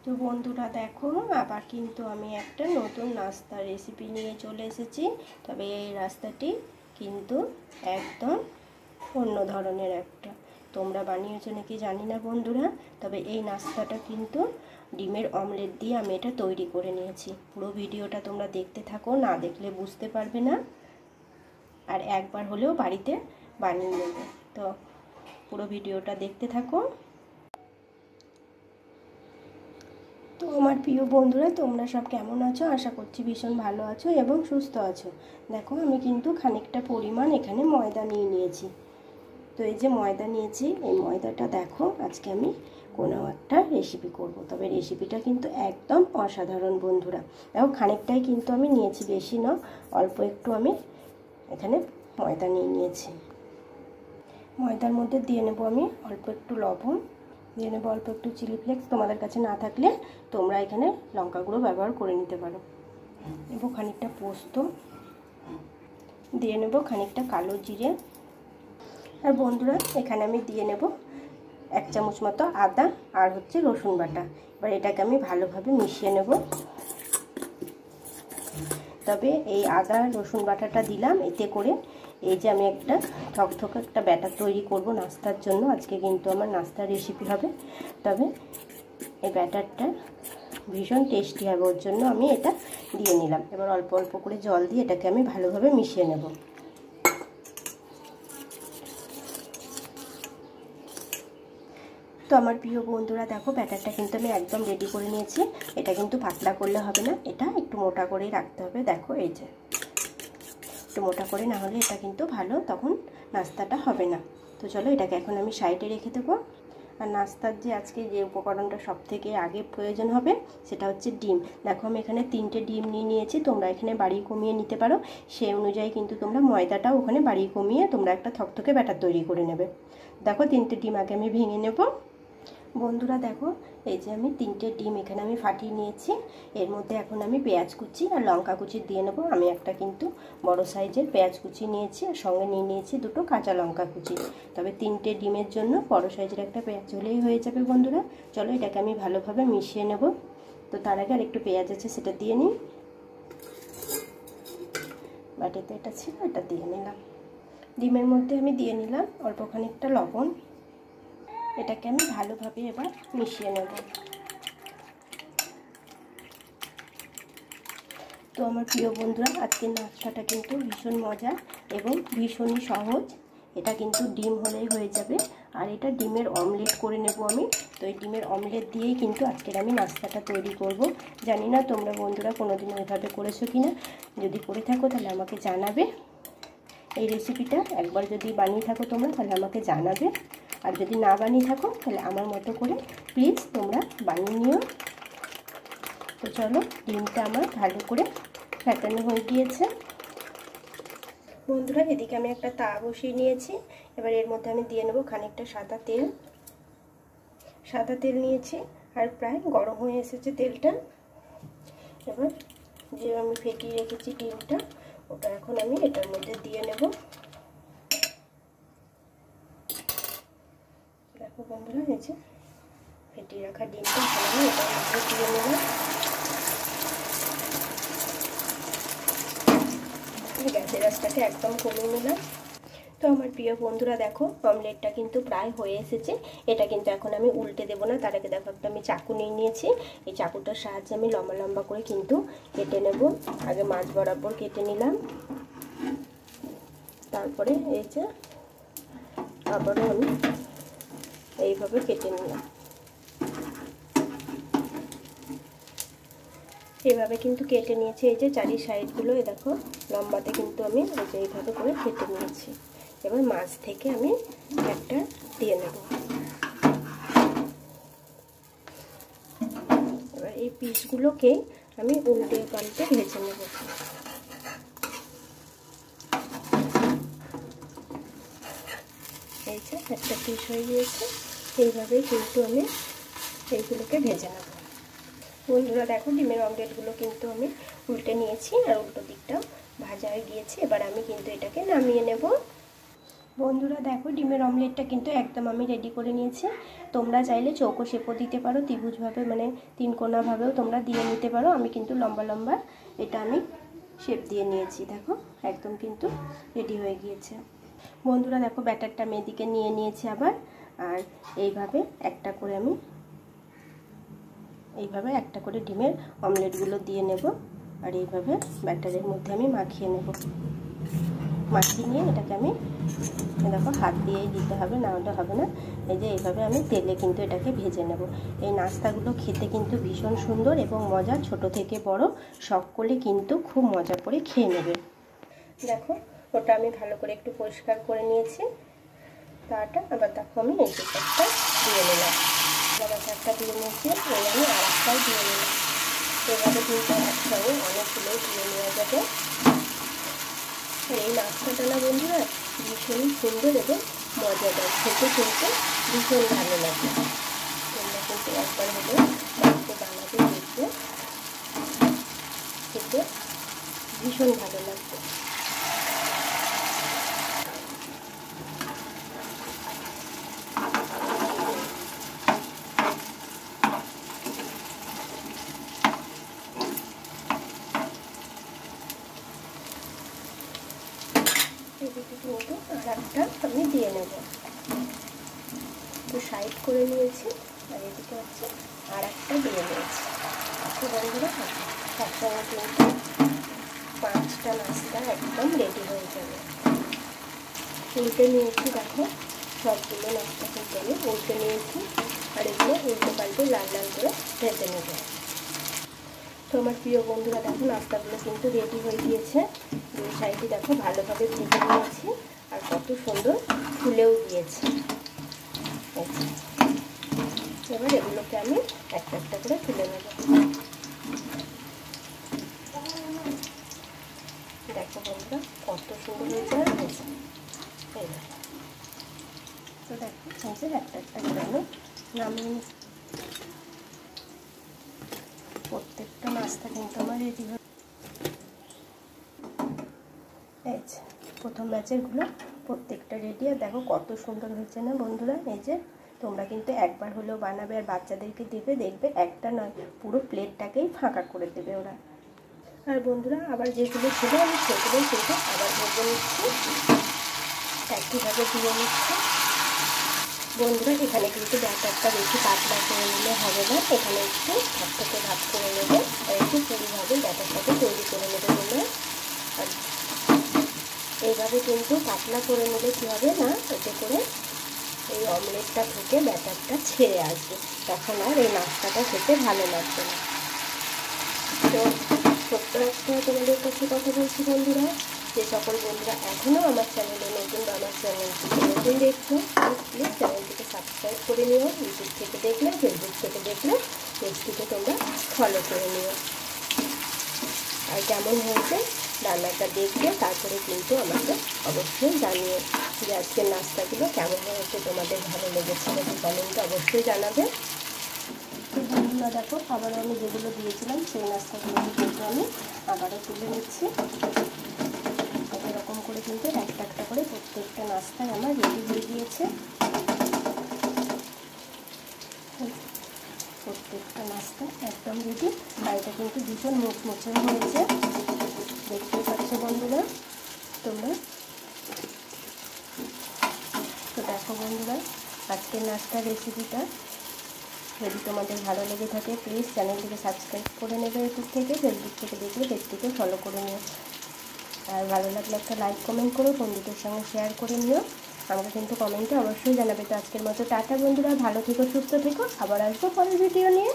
তো বন্ধুরা দেখো, আবার কিন্তু আমি একটা নতুন নাস্তার রেসিপি নিয়ে চলে এসেছি। তবে এই রাস্তাটি কিন্তু একদম অন্য ধরনের একটা। তোমরা বানিয়েছো নাকি জানি না বন্ধুরা, তবে এই নাস্তাটা কিন্তু ডিমের অমলেট দিয়ে আমি এটা তৈরি করে নিয়েছি। পুরো ভিডিওটা তোমরা দেখতে থাকো, না দেখলে বুঝতে পারবে না, আর একবার হলেও বাড়িতে বানিয়ে নেবে। তো পুরো ভিডিওটা দেখতে থাকো। তো আমার প্রিয় বন্ধুরা, তোমরা সব কেমন আছো? আশা করছি ভীষণ ভালো আছো এবং সুস্থ আছো। দেখো, আমি কিন্তু খানিকটা পরিমাণ এখানে ময়দা নিয়ে নিয়েছি। তো এই যে ময়দা নিয়েছি, এই ময়দাটা দেখো আজকে আমি কোনো একটা রেসিপি করব। তবে রেসিপিটা কিন্তু একদম অসাধারণ বন্ধুরা। দেখো, খানিকটাই কিন্তু আমি নিয়েছি, বেশি না, অল্প একটু আমি এখানে ময়দা নিয়ে নিয়েছি। ময়দার মধ্যে দিয়ে নেব আমি অল্প একটু লবণ, দিয়ে নেবো অল্প একটু চিলি ফ্লেক্স। তোমাদের কাছে না থাকলে তোমরা এখানে লঙ্কা গুঁড়ো ব্যবহার করে নিতে পারো। নেবো খানিকটা পোস্ত, দিয়ে নেব খানিকটা কালো জিরে, আর বন্ধুরা এখানে আমি দিয়ে নেব 1 চামচ মতো আদা আর হচ্ছে রসুন বাটা। এবার এটাকে আমি ভালোভাবে মিশিয়ে নেব। তবে এই আদা রসুন বাটাটা দিলাম এতে করে এই যে আমি একটা থকথকে একটা ব্যাটার তৈরি করব নাস্তার জন্য। আজকে কিন্তু আমার নাস্তার রেসিপি হবে। তবে এই ব্যাটারটা ভীষণ টেস্টি হবে, ওর জন্য আমি এটা দিয়ে নিলাম। এবার অল্প অল্প করে জল দিয়ে এটাকে আমি ভালোভাবে মিশিয়ে নেব। তো আমার প্রিয় বন্ধুরা দেখো, ব্যাটারটা কিন্তু আমি একদম রেডি করে নিয়েছি। এটা কিন্তু পাতলা করলে হবে না, এটা একটু মোটা করেই রাখতে হবে। দেখো এই যে একটু মোটা করে, না হলে এটা কিন্তু ভালো তখন নাস্তাটা হবে না। তো চলো এটাকে এখন আমি সাইডে রেখে দেবো। আর নাস্তার যে আজকে যে উপকরণটা সব থেকে আগে প্রয়োজন হবে সেটা হচ্ছে ডিম। দেখো, আমি এখানে 3টে ডিম নিয়ে নিয়েছি। তোমরা এখানে বাড়িয়ে কমিয়ে নিতে পারো, সেই অনুযায়ী কিন্তু তোমরা ময়দাটাও ওখানে বাড়িয়ে কমিয়ে তোমরা একটা থকথকে ব্যাটার তৈরি করে নেবে। দেখো, 3টে ডিম আগে আমি ভেঙে নেব। বন্ধুরা দেখো, এই যে আমি 3টে ডিম এখানে আমি ফাটিয়ে নিয়েছি। এর মধ্যে এখন আমি পেঁয়াজ কুচি আর লঙ্কা কুচি দিয়ে নেবো। আমি একটা কিন্তু বড় সাইজের পেঁয়াজ কুচি নিয়েছি, আর সঙ্গে নিয়ে নিয়েছি 2টো কাঁচা লঙ্কা কুচি। তবে 3টে ডিমের জন্য বড় সাইজের একটা পেঁয়াজ হলেই হয়ে যাবে বন্ধুরা। চলো এটাকে আমি ভালোভাবে মিশিয়ে নেব। তো তার আগে আর একটু পেঁয়াজ আছে, সেটা দিয়ে নিই। বাটিতে এটা ছিল, এটা দিয়ে নিলাম। ডিমের মধ্যে আমি দিয়ে নিলাম অল্প খানিকটা লবণ। এটাকে আমি ভালোভাবে এবার মিশিয়ে নেব। তো আমার প্রিয় বন্ধুরা, আজকের নাস্তাটা কিন্তু ভীষণ মজা এবং ভীষণই সহজ। এটা কিন্তু ডিম হলেই হয়ে যাবে, আর এটা ডিমের অমলেট করে নেব আমি। তো এই ডিমের অমলেট দিয়েই কিন্তু আজকের আমি নাস্তাটা তৈরি করব। জানি না তোমরা বন্ধুরা কোনোদিন ওইভাবে করেছো কি না। যদি করে থাকো তাহলে আমাকে জানাবে। এই রেসিপিটা একবার যদি বানিয়ে থাকো তোমরা তাহলে আমাকে জানাবে, আর যদি না বানিয়ে থাকো তাহলে আমার মতো করে প্লিজ তোমরা বানিয়ে নিও। তো চলো, ডিমটা আমার ভালো করে ফ্যাটানো হয়ে গিয়েছে বন্ধুরা। এদিকে আমি একটা তাওয়া বসিয়ে নিয়েছি। এবার এর মধ্যে আমি দিয়ে নেবো খানিকটা সাদা তেল। সাদা তেল নিয়েছি আর প্রায় গরম হয়ে এসেছে তেলটা। এবার যে আমি ফেটিয়ে রেখেছি ডিমটা, ওটা এখন আমি এটার মধ্যে দিয়ে নেব। দেখো বন্ধুরা, এই যে ফেটিয়ে রাখা ডিমটা আমি এটার মধ্যে দিয়ে নেব। গ্যাসের আঁচটাকে একদম কমিয়ে নিলাম। তো আমার প্রিয় বন্ধুরা দেখো, অমলেটটা কিন্তু প্রায় হয়ে এসেছে। এটা কিন্তু এখন আমি উল্টে দেবো না, তার আগে দেখো একটা আমি চাকু নিয়ে নিয়েছি। এই চাকুটার সাহায্যে আমি লম্বা লম্বা করে কিন্তু কেটে নেব। আগে মাঝ বরাবর কেটে নিলাম, তারপরে এই যে আবারও আমি এইভাবে কেটে নিলাম। এইভাবে কিন্তু কেটে নিয়েছি। এই যে চারি সাইডগুলো দেখো লম্বাতে কিন্তু আমি এই যে এইভাবে করে কেটে নিয়েছি। এবার মাছ থেকে আমি একটা দিয়ে নেব। এবার এই পিসগুলোকে আমি উল্টে পাল্টে ভেজে নেব। এই যে একটা পিস হয়ে গিয়েছে। এইভাবেই কিন্তু আমি এইগুলোকে ভেজে নেব। বন্ধুরা দেখো, ডিমের অমলেটগুলো কিন্তু আমি উল্টে নিয়েছি আর উল্টো দিকটাও ভাজা হয়ে গিয়েছে। এবার আমি কিন্তু এটাকে নামিয়ে নেব। বন্ধুরা দেখো ডিমের অমলেটটা কিন্তু একদম আমি রেডি করে নিয়েছি। তোমরা চাইলে চৌকো শেপও দিতে পারো, ত্রিভুজভাবে মানে তিনকোনাভাবেও তোমরা দিয়ে নিতে পারো। আমি কিন্তু লম্বা লম্বা এটা আমি শেপ দিয়ে নিয়েছি। দেখো একদম কিন্তু রেডি হয়ে গিয়েছে। বন্ধুরা দেখো ব্যাটারটা আমি এদিকে নিয়ে নিয়েছি আবার, আর এইভাবে একটা করে আমি একটা করে ডিমের অমলেটগুলো দিয়ে নেব, আর এইভাবে ব্যাটারের মধ্যে আমি মাখিয়ে নেব। মাখিয়ে নিয়ে এটাকে আমি দেখো হাত দিয়েই দিতে হবে, না হলে হবে না। এই যে এইভাবে আমি তেলে কিন্তু এটাকে ভেজে নেব। এই নাস্তাগুলো খেতে কিন্তু ভীষণ সুন্দর এবং মজা, ছোট থেকে বড় সকলে কিন্তু খুব মজা করে খেয়ে নেবে। দেখো ওটা আমি ভালো করে একটু পরিষ্কার করে নিয়েছি তাটা। আবার দেখো আমি এই একটা দিয়ে নিলাম, একটা দিয়ে নিয়েছি, এবার আমি আর একটাও দিয়ে নিলাম। এভাবে কিন্তু একসঙ্গে অনেকগুলো দিয়ে নেওয়া যাবে। এই নাস্তাটা না বন্ধুরা ভীষণই সুন্দর এবং মজাদার, খেতে কিন্তু ভীষণ ভালো লাগে। তোমরা কিন্তু একবার হলে বাড়িতে বানাতে দেখবে, খেতে ভীষণ ভালো লাগবে। এদিকে কিন্তু আর একটা আমি দিয়ে নেব, একটু সাইড করে নিয়েছি, আর এদিকে হচ্ছে আর একটা দিয়ে নিয়েছি। বন্ধুরা একসঙ্গে কিন্তু 5টা নাস্তা একদম রেডি হয়ে যাবে। উল্টে নিয়েছি, দেখো সবগুলো নাস্তা কিন্তু আমি উল্টে নিয়েছি, আর এগুলো উল্টে পাল্টে লাল লাল করে ভেজে নেব। তো আমার প্রিয় বন্ধুরা দেখো নাস্তাগুলো কিন্তু রেডি হয়ে গিয়েছে। দুই সাইডে দেখো ভালোভাবে ভেজে নিয়েছি, আর কত সুন্দর ফুলেও গিয়েছে। এবার এগুলোকে আমি একটা একটা করে তুলে নেব। দেখো বন্ধুরা কত সুন্দর হয়েছে। তো দেখো একটা একটা করে আমি নামিয়ে প্রত্যেকটা নাস্তা কিন্তু আমার রেডি হয়ে গেছে। প্রথম ব্যাচেরগুলো প্রত্যেকটা রেডি, আর দেখো কত সুন্দর হয়েছে না বন্ধুরা। এই যে তোমরা কিন্তু একবার হলেও বানাবে, আর বাচ্চাদেরকে দেবে, দেখবে একটা নয় পুরো প্লেটটাকেই ফাঁকা করে দেবে ওরা। আর বন্ধুরা আবার যেগুলো ছিল আমি সেগুলো কিন্তু আবার ভেজে নিচ্ছি, একইভাবে দিয়ে নিচ্ছি। বন্ধুরা এখানে কিন্তু ব্যাটারটা বেশি পাতলা করে নিলে হবে না, এখানে একটু থেকে ভাগ করে নেবে, আর একটু পুরোভাবে ব্যাটারটাকে তৈরি করে নেবে তোমরা। আর এইভাবে কিন্তু পাতলা করে নিলে কী হবে না, এতে করে এই অমলেটটা থেকে ব্যাটারটা ছেড়ে আসবে, তখন আর এই নাস্তাটা খেতে ভালো লাগবে না। তো ছোট্ট একটা তোমাদের কাছে কথা বলছি বন্ধুরা, যে সকল বন্ধুরা এখনও আমার চ্যানেলে নতুন বা আমার চ্যানেলটিকে নতুন দেখছো প্লিজ চ্যানেলটিকে সাবস্ক্রাইব করে নিও। ইউটিউব থেকে দেখলে, ফেসবুক থেকে দেখলে পেজটিকে তোমরা ফলো করে নিও। আর কেমন হয়েছে রান্নাটা দেখবে তারপরে কিন্তু আমাকে অবশ্যই জানিও যে আজকের নাস্তাগুলো কেমন হয়েছে, তোমাদের ভালো লেগেছে নাকি কমেন্টে অবশ্যই জানাবে। তো বন্ধুরা দেখো আবারও আমি যেগুলো দিয়েছিলাম সেই নাস্তাগুলো কিন্তু আমি আবারও তুলে নিচ্ছি। এরকম করে কিন্তু একটা একটা করে প্রত্যেকটা নাস্তায় আমার রেডি হয়ে গিয়েছে। প্রত্যেকটা নাস্তা একদম রেডি, আর এটা কিন্তু ভীষণ মুচমুচে হয়েছে, দেখতে পাচ্ছ বন্ধুরা তোমরা। তো দেখো বন্ধুরা আজকের নাস্তার রেসিপিটা যদি তোমাদের ভালো লেগে থাকে প্লিজ চ্যানেলটিকে সাবস্ক্রাইব করে নেবে, ইউটিউব থেকে, ফেসবুক থেকে দেখলে পেজটিকে ফলো করে নিও। আর ভালো লাগলে একটা লাইক কমেন্ট করো, বন্ধুদের সঙ্গে শেয়ার করে নিও। আমাকে কিন্তু কমেন্টে অবশ্যই জানাবে। তো আজকের মতো টাটা বন্ধুরা, ভালো থেকো, সুস্থ থেকো, আবার আসবো পরের ভিডিও নিয়ে।